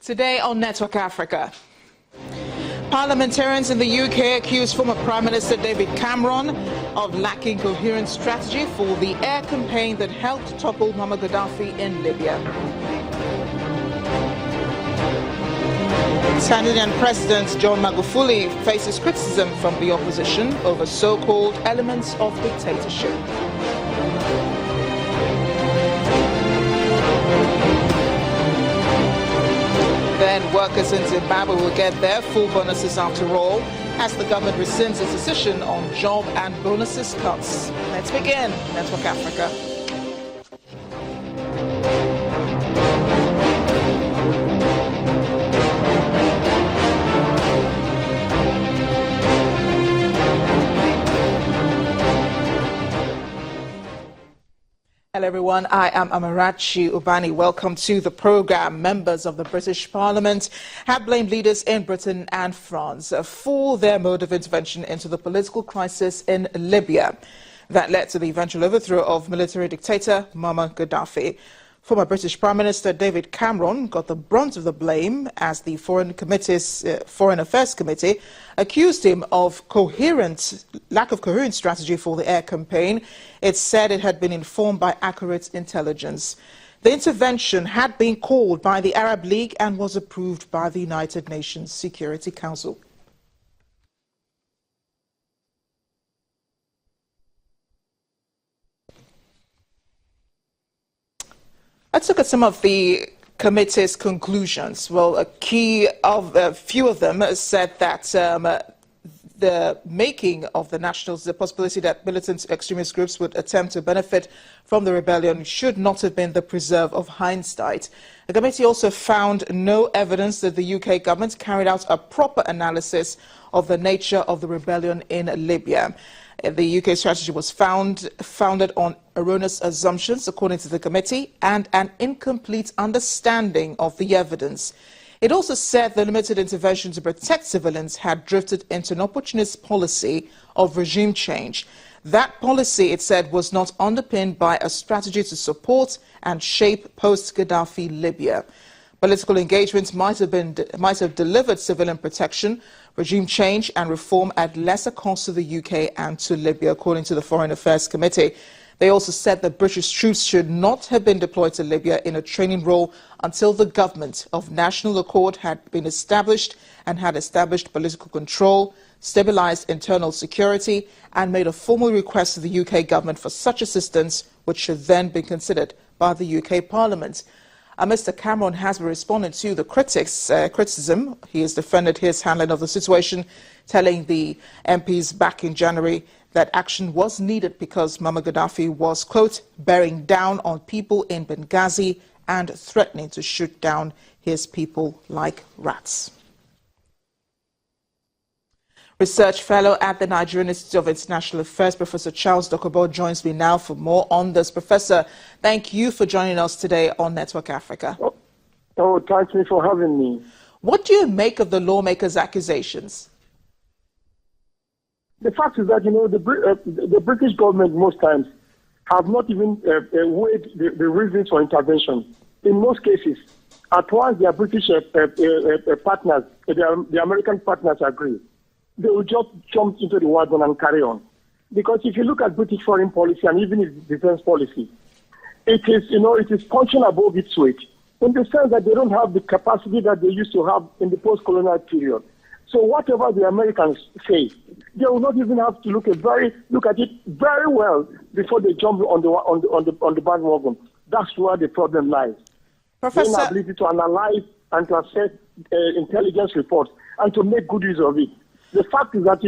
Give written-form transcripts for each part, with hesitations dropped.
Today on Network Africa, parliamentarians in the UK accuse former Prime Minister David Cameron of lacking coherent strategy for the air campaign that helped topple Muammar Gaddafi in Libya. Tanzanian President John Magufuli faces criticism from the opposition over so-called elements of dictatorship. Then workers in Zimbabwe will get their full bonuses after all, as the government rescinds its decision on job and bonuses cuts. Let's begin Network Africa. Hello everyone, I am Amarachi Ubani. Welcome to the program. Members of the British Parliament have blamed leaders in Britain and France for their mode of intervention into the political crisis in Libya that led to the eventual overthrow of military dictator Muammar Gaddafi. Former British Prime Minister David Cameron got the brunt of the blame as the Foreign Affairs Committee accused him of lack of coherent strategy for the air campaign. It said it had been informed by accurate intelligence. The intervention had been called by the Arab League and was approved by the United Nations Security Council. Let's look at some of the committee's conclusions. Well, a few of them said that the making of the possibility that militant extremist groups would attempt to benefit from the rebellion should not have been the preserve of hindsight. The committee also found no evidence that the UK government carried out a proper analysis of the nature of the rebellion in Libya. The UK strategy was founded on erroneous assumptions, according to the committee, and an incomplete understanding of the evidence. It also said the limited intervention to protect civilians had drifted into an opportunist policy of regime change. That policy, it said, was not underpinned by a strategy to support and shape post-Gaddafi Libya. Political engagements might have delivered civilian protection, regime change and reform at lesser cost to the UK and to Libya, according to the Foreign Affairs Committee. They also said that British troops should not have been deployed to Libya in a training role until the government of national accord had been established and had established political control, stabilized internal security, and made a formal request to the UK government for such assistance, which should then be considered by the UK Parliament. Mr. Cameron has been responding to the criticism. He has defended his handling of the situation, telling the MPs back in January that action was needed because Muammar Gaddafi was, quote, bearing down on people in Benghazi and threatening to shoot down his people like rats. Research fellow at the Nigerian Institute of International Affairs, Professor Charles Dockable, joins me now for more on this. Professor, thank you for joining us today on Network Africa. Thank you for having me. What do you make of the lawmakers' accusations? The fact is that, the British government most times have not even weighed the reasons for intervention. In most cases, at once their British partners, the American partners agree, they will just jump into the wagon and carry on. Because if you look at British foreign policy and even its defense policy, it is punching above its weight in the sense that they don't have the capacity that they used to have in the post-colonial period. So whatever the Americans say, they will not even have to look at it very well before they jump on the bandwagon. That's where the problem lies. Professor, the ability to analyze and to assess intelligence reports and to make good use of it. The fact is that,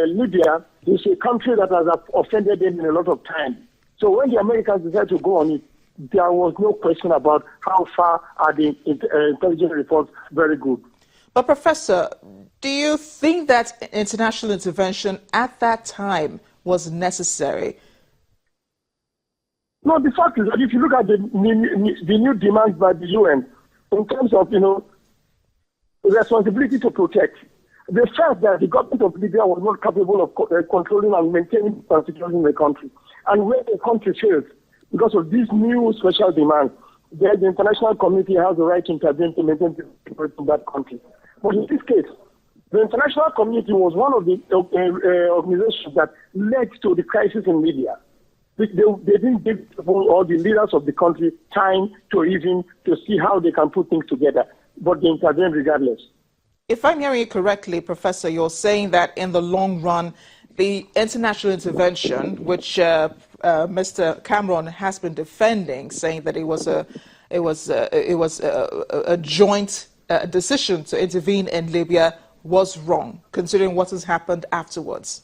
Libya is a country that has offended them in a lot of time. So when the Americans decided to go on it, there was no question about how far are the intelligence reports very good. But Professor, do you think that international intervention at that time was necessary? No, the fact is that if you look at the new demands by the UN in terms of, responsibility to protect, the fact that the government of Libya was not capable of controlling and maintaining constitution in the country, and where the country fails because of these new special demands, then the international community has the right to intervene to maintain the security in that country. But in this case, the international community was one of the organizations that led to the crisis in Libya. They didn't give all the leaders of the country time to see how they can put things together, but they intervened regardless. If I'm hearing you correctly, Professor, you're saying that in the long run, the international intervention, which Mr. Cameron has been defending, saying that it was a joint decision to intervene in Libya, was wrong, considering what has happened afterwards.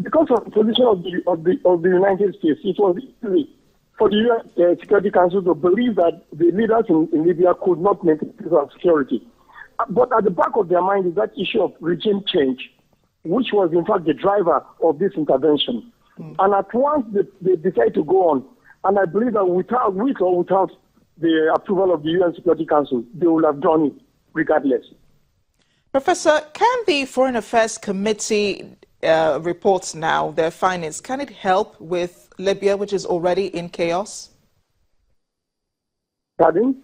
Because of the position of the United States, it was easy for the UN Security Council to believe that the leaders in Libya could not maintain peace and security. But at the back of their mind is that issue of regime change, which was in fact the driver of this intervention. And at once they decided to go on, and I believe that with or without the approval of the UN Security Council, they will have done it regardless. Professor, can the Foreign Affairs Committee reports now, their findings, can it help with Libya, which is already in chaos? Pardon?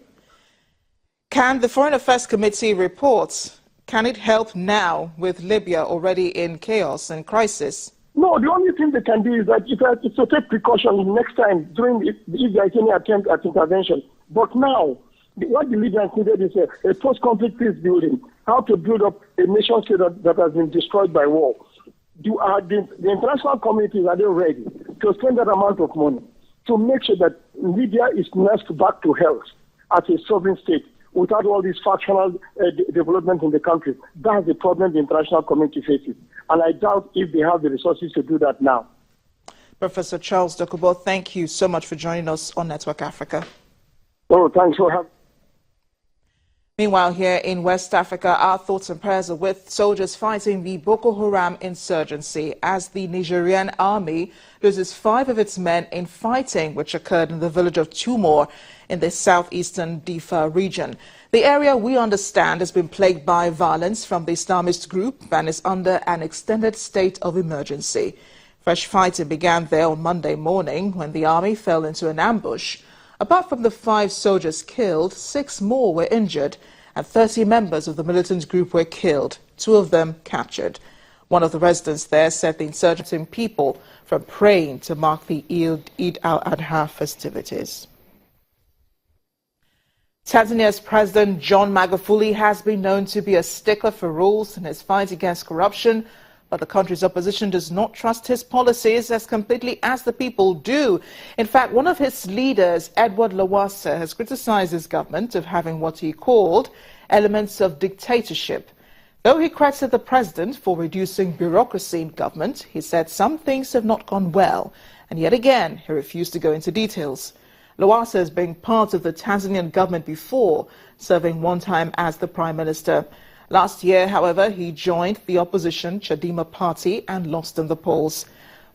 Can the Foreign Affairs Committee reports, can it help now with Libya already in chaos and crisis? No, the only thing they can do is that it's to take precaution next time if there is any attempt at intervention. But now, what the Libyans needed is a post-conflict peace building, how to build up a nation state that has been destroyed by war. The international communities are they ready to spend that amount of money to make sure that Libya is nursed back to health as a sovereign state without all these factional development in the country? That's the problem the international community faces. And I doubt if they have the resources to do that now. Professor Charles Dockable, thank you so much for joining us on Network Africa. Oh, thanks for having me. Meanwhile, here in West Africa, our thoughts and prayers are with soldiers fighting the Boko Haram insurgency as the Nigerian army loses 5 of its men in fighting which occurred in the village of Tumor in the southeastern Difa region. The area, we understand, has been plagued by violence from the Islamist group and is under an extended state of emergency. Fresh fighting began there on Monday morning when the army fell into an ambush. Apart from the 5 soldiers killed, 6 more were injured and 30 members of the militant group were killed, 2 of them captured. One of the residents there said the insurgents stopped people from praying to mark the Eid al-Adha festivities. Tanzania's President John Magufuli has been known to be a stickler for rules in his fight against corruption, but the country's opposition does not trust his policies as completely as the people do. In fact, one of his leaders, Edward Lowassa, has criticized his government of having what he called elements of dictatorship. Though he credited the president for reducing bureaucracy in government, he said some things have not gone well, and yet again he refused to go into details. Lowassa has been part of the Tanzanian government before, serving one time as the prime minister. Last year, however, he joined the opposition Chadema party and lost in the polls.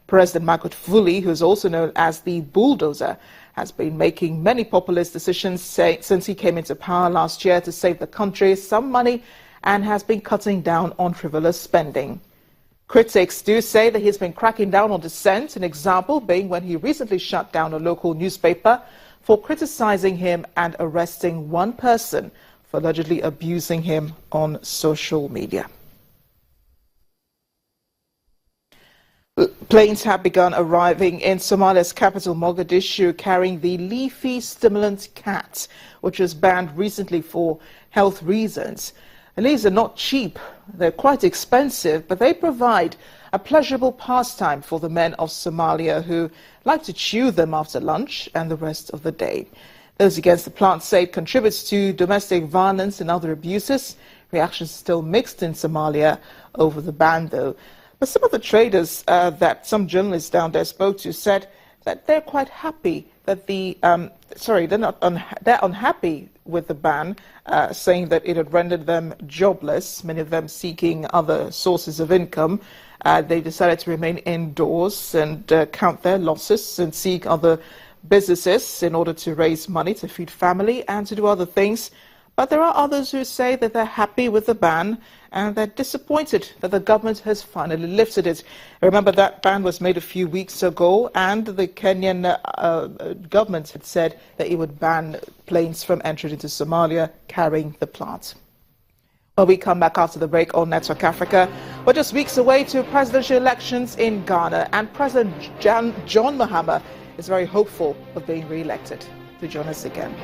President Magufuli, who is also known as the bulldozer, has been making many populist decisions since he came into power last year to save the country some money and has been cutting down on frivolous spending. Critics do say that he's been cracking down on dissent, an example being when he recently shut down a local newspaper for criticizing him and arresting one person for allegedly abusing him on social media. Planes have begun arriving in Somalia's capital, Mogadishu, carrying the leafy stimulant cat, which was banned recently for health reasons. And these are not cheap. They're quite expensive, but they provide a pleasurable pastime for the men of Somalia who like to chew them after lunch and the rest of the day. Those against the plant say it contributes to domestic violence and other abuses. Reactions are still mixed in Somalia over the ban, though. But some of the traders that some journalists down there spoke to said that they're quite happy that they're unhappy with the ban, saying that it had rendered them jobless, many of them seeking other sources of income. They decided to remain indoors and count their losses and seek other businesses in order to raise money to feed family and to do other things. But there are others who say that they're happy with the ban and they're disappointed that the government has finally lifted it. Remember, that ban was made a few weeks ago, and the Kenyan government had said that it would ban planes from entering into Somalia carrying the plant. When we come back after the break on Network Africa, we're just weeks away to presidential elections in Ghana, and President John Mahama is very hopeful of being re-elected. To join us again.